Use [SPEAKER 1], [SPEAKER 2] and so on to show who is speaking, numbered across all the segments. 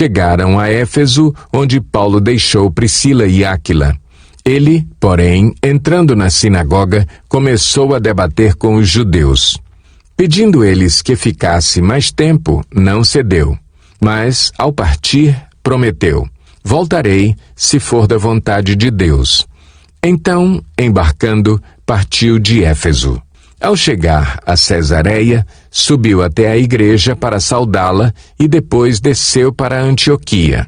[SPEAKER 1] Chegaram a Éfeso, onde Paulo deixou Priscila e Áquila. Ele, porém, entrando na sinagoga, começou a debater com os judeus. Pedindo eles que ficasse mais tempo, não cedeu. Mas, ao partir, prometeu: voltarei, se for da vontade de Deus. Então, embarcando, partiu de Éfeso. Ao chegar a Cesareia, subiu até a igreja para saudá-la e depois desceu para Antioquia.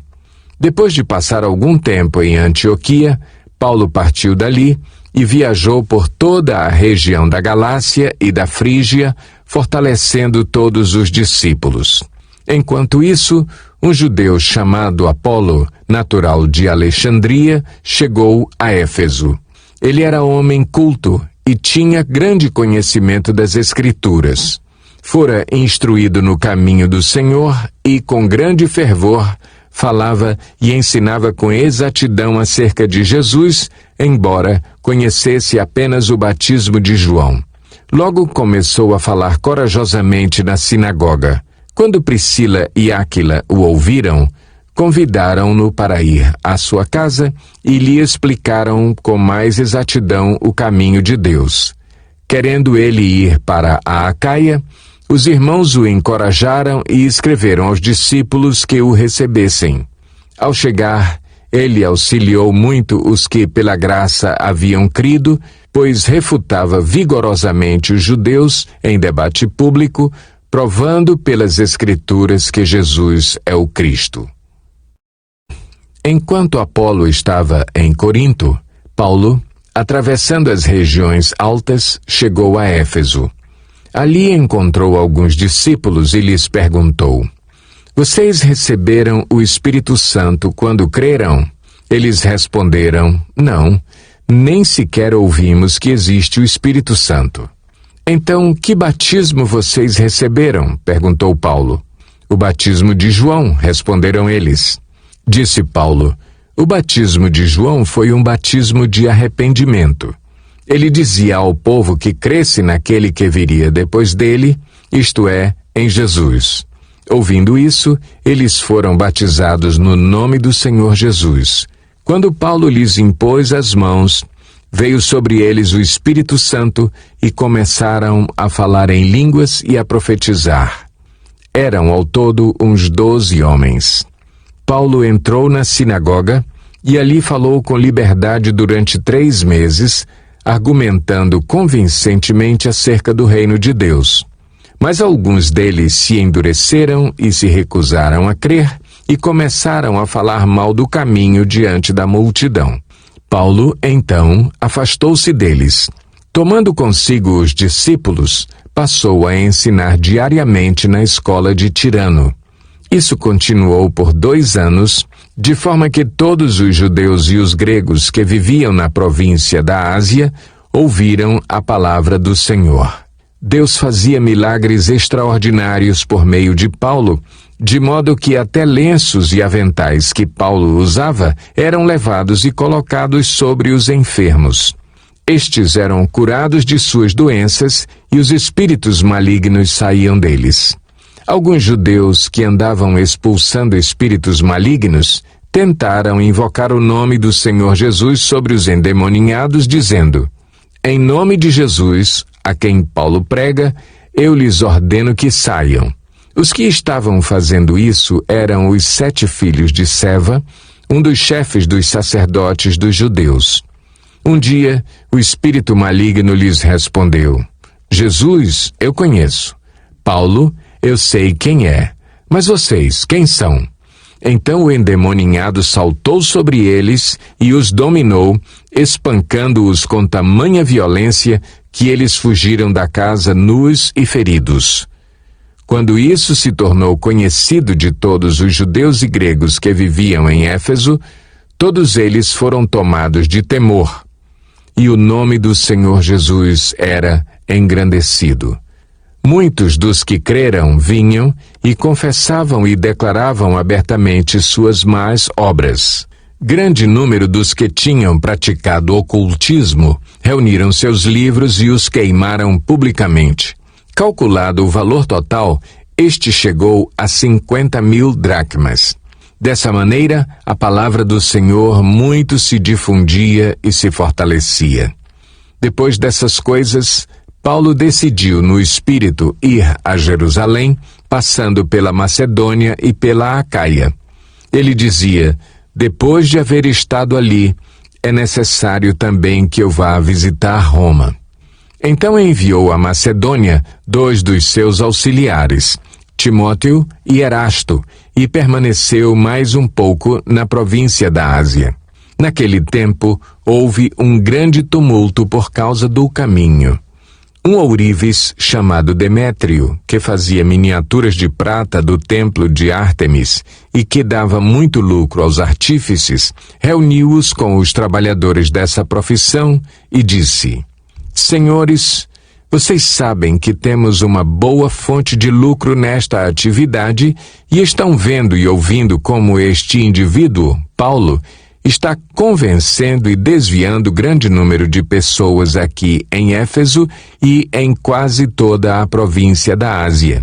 [SPEAKER 1] Depois de passar algum tempo em Antioquia, Paulo partiu dali e viajou por toda a região da Galácia e da Frígia, fortalecendo todos os discípulos. Enquanto isso, um judeu chamado Apolo, natural de Alexandria, chegou a Éfeso. Ele era homem culto e tinha grande conhecimento das Escrituras. Fora instruído no caminho do Senhor e, com grande fervor, falava e ensinava com exatidão acerca de Jesus, embora conhecesse apenas o batismo de João. Logo começou a falar corajosamente na sinagoga. Quando Priscila e Áquila o ouviram, convidaram-no para ir à sua casa e lhe explicaram com mais exatidão o caminho de Deus. Querendo ele ir para a Acaia, os irmãos o encorajaram e escreveram aos discípulos que o recebessem. Ao chegar, ele auxiliou muito os que pela graça haviam crido, pois refutava vigorosamente os judeus em debate público, provando pelas Escrituras que Jesus é o Cristo. Enquanto Apolo estava em Corinto, Paulo, atravessando as regiões altas, chegou a Éfeso. Ali encontrou alguns discípulos e lhes perguntou: vocês receberam o Espírito Santo quando creram? Eles responderam: não, nem sequer ouvimos que existe o Espírito Santo. Então, que batismo vocês receberam? Perguntou Paulo. O batismo de João, responderam eles. Disse Paulo: o batismo de João foi um batismo de arrependimento. Ele dizia ao povo que cresce naquele que viria depois dele, isto é, em Jesus. Ouvindo isso, eles foram batizados no nome do Senhor Jesus. Quando Paulo lhes impôs as mãos, veio sobre eles o Espírito Santo e começaram a falar em línguas e a profetizar. Eram ao todo uns 12 homens. Paulo entrou na sinagoga e ali falou com liberdade durante 3 meses, argumentando convincentemente acerca do reino de Deus. Mas alguns deles se endureceram e se recusaram a crer e começaram a falar mal do caminho diante da multidão. Paulo, então, afastou-se deles. Tomando consigo os discípulos, passou a ensinar diariamente na escola de Tirano. Isso continuou por 2 anos, de forma que todos os judeus e os gregos que viviam na província da Ásia ouviram a palavra do Senhor. Deus fazia milagres extraordinários por meio de Paulo, de modo que até lenços e aventais que Paulo usava eram levados e colocados sobre os enfermos. Estes eram curados de suas doenças e os espíritos malignos saíam deles. Alguns judeus que andavam expulsando espíritos malignos tentaram invocar o nome do Senhor Jesus sobre os endemoniados, dizendo: em nome de Jesus, a quem Paulo prega, eu lhes ordeno que saiam. Os que estavam fazendo isso eram os 7 filhos de Seva, um dos chefes dos sacerdotes dos judeus. Um dia, o espírito maligno lhes respondeu: Jesus, eu conheço. Paulo, eu sei quem é. Mas vocês, quem são? Então o endemoniado saltou sobre eles e os dominou, espancando-os com tamanha violência que eles fugiram da casa nus e feridos. Quando isso se tornou conhecido de todos os judeus e gregos que viviam em Éfeso, todos eles foram tomados de temor, e o nome do Senhor Jesus era engrandecido. Muitos dos que creram vinham e confessavam e declaravam abertamente suas más obras. Grande número dos que tinham praticado ocultismo reuniram seus livros e os queimaram publicamente. Calculado o valor total, este chegou a 50.000 dracmas. Dessa maneira, a palavra do Senhor muito se difundia e se fortalecia. Depois dessas coisas, Paulo decidiu no Espírito ir a Jerusalém, passando pela Macedônia e pela Acaia. Ele dizia: depois de haver estado ali, é necessário também que eu vá visitar Roma. Então enviou à Macedônia 2 dos seus auxiliares, Timóteo e Erasto, e permaneceu mais um pouco na província da Ásia. Naquele tempo, houve um grande tumulto por causa do caminho. Um ourives chamado Demétrio, que fazia miniaturas de prata do templo de Ártemis e que dava muito lucro aos artífices, reuniu-os com os trabalhadores dessa profissão e disse: Senhores, vocês sabem que temos uma boa fonte de lucro nesta atividade e estão vendo e ouvindo como este indivíduo, Paulo, está convencendo e desviando grande número de pessoas aqui em Éfeso e em quase toda a província da Ásia.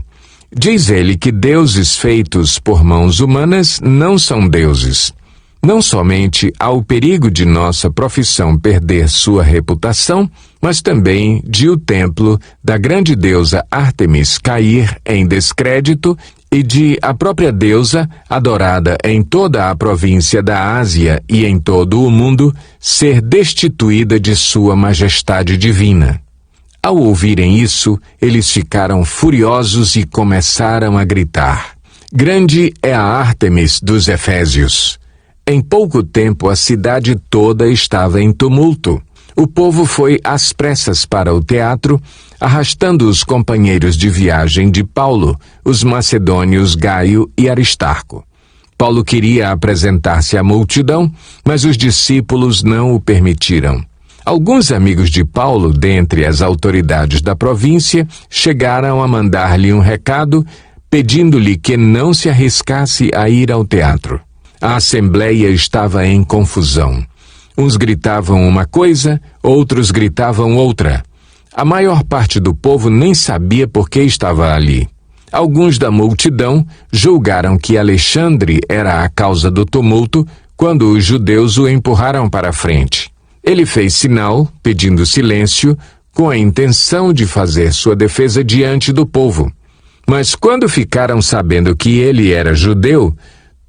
[SPEAKER 1] Diz ele que deuses feitos por mãos humanas não são deuses. Não somente há o perigo de nossa profissão perder sua reputação, mas também de o templo da grande deusa Ártemis cair em descrédito e de a própria deusa, adorada em toda a província da Ásia e em todo o mundo, ser destituída de sua majestade divina. Ao ouvirem isso, eles ficaram furiosos e começaram a gritar: Grande é a Ártemis dos Efésios! Em pouco tempo a cidade toda estava em tumulto. O povo foi às pressas para o teatro, arrastando os companheiros de viagem de Paulo, os macedônios Gaio e Aristarco. Paulo queria apresentar-se à multidão, mas os discípulos não o permitiram. Alguns amigos de Paulo, dentre as autoridades da província, chegaram a mandar-lhe um recado, pedindo-lhe que não se arriscasse a ir ao teatro. A assembleia estava em confusão. Uns gritavam uma coisa, outros gritavam outra. A maior parte do povo nem sabia por que estava ali. Alguns da multidão julgaram que Alexandre era a causa do tumulto quando os judeus o empurraram para a frente. Ele fez sinal, pedindo silêncio, com a intenção de fazer sua defesa diante do povo. Mas quando ficaram sabendo que ele era judeu,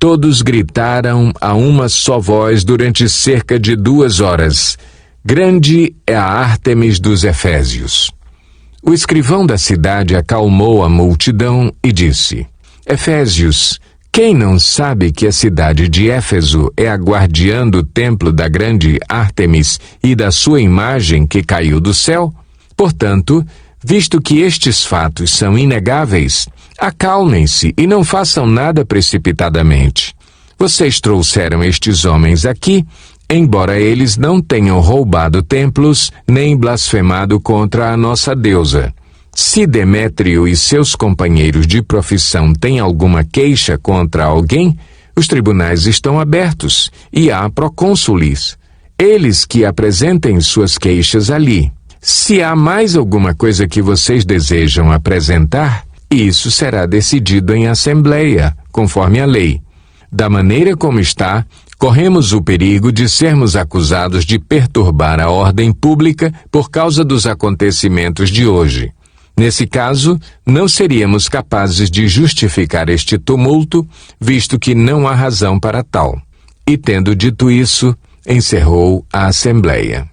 [SPEAKER 1] todos gritaram a uma só voz durante cerca de 2 horas: Grande é a Ártemis dos Efésios. O escrivão da cidade acalmou a multidão e disse: Efésios, quem não sabe que a cidade de Éfeso é a guardiã do templo da grande Ártemis e da sua imagem que caiu do céu? Portanto, visto que estes fatos são inegáveis, acalmem-se e não façam nada precipitadamente. Vocês trouxeram estes homens aqui, embora eles não tenham roubado templos nem blasfemado contra a nossa deusa. Se Demétrio e seus companheiros de profissão têm alguma queixa contra alguém, os tribunais estão abertos e há procônsules. Eles que apresentem suas queixas ali. Se há mais alguma coisa que vocês desejam apresentar, isso será decidido em assembleia, conforme a lei. Da maneira como está, corremos o perigo de sermos acusados de perturbar a ordem pública por causa dos acontecimentos de hoje. Nesse caso, não seríamos capazes de justificar este tumulto, visto que não há razão para tal. E tendo dito isso, encerrou a assembleia.